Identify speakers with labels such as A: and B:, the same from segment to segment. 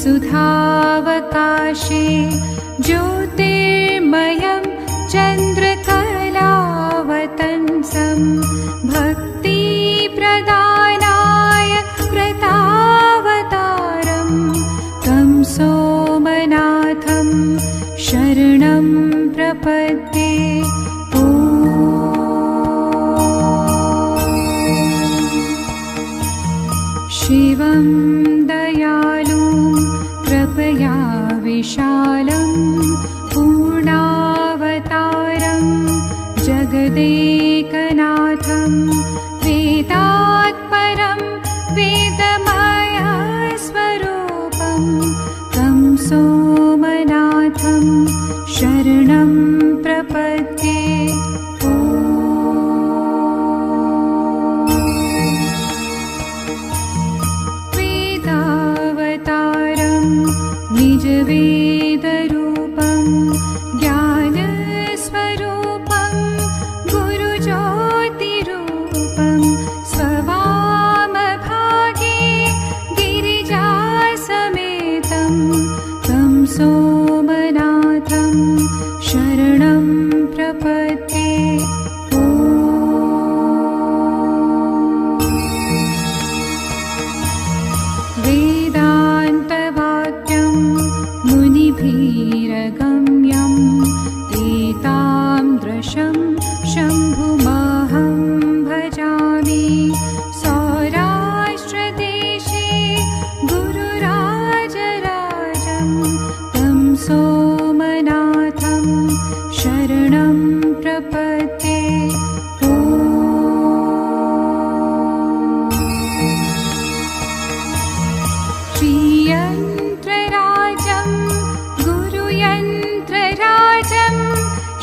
A: सुधावकाशे ज्योतिर्मयं चन्द्रकलावतंसं भक्तिप्रदानाय व्रतावतारं तं सोमनाथं शरणं प्रपद्ये। शिवं दयालुं कृपया विशालं पूर्णावतारं जगदेकनाथं वेदात्परं वेदमयस्वरूपं तं सोमनाथं शरणं प्रपद्ये। निजवेदरूपं ज्ञानस्वरूपं गुरुज्योतिरूपं स्ववामभागे गिरिजासमेतं तं सोमनाथं शरणं प्रपद्ये। वेदान्तवाक्यं मुनिभिरगम्यं एतादृशं शम्भुमहं भजामि। सौराष्ट्रदेशे गुरुराजराजं तं सोमनाथं शरणं प्रपद्ये। श्रीयन्त्रराजं गुरुयन्त्रराजं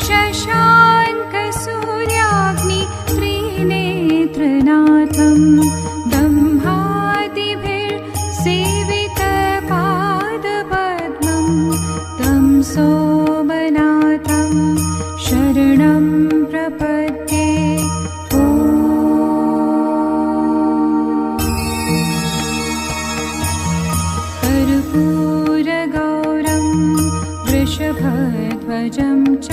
A: शशाङ्कसूर्याग्नित्रिनेत्रनाथं ब्रह्मादिभिर्सेवितपादपद्मं तं सोमनाथं शरणं प्रपद्ये। कर्पूरगौरं वृषभध्वजं च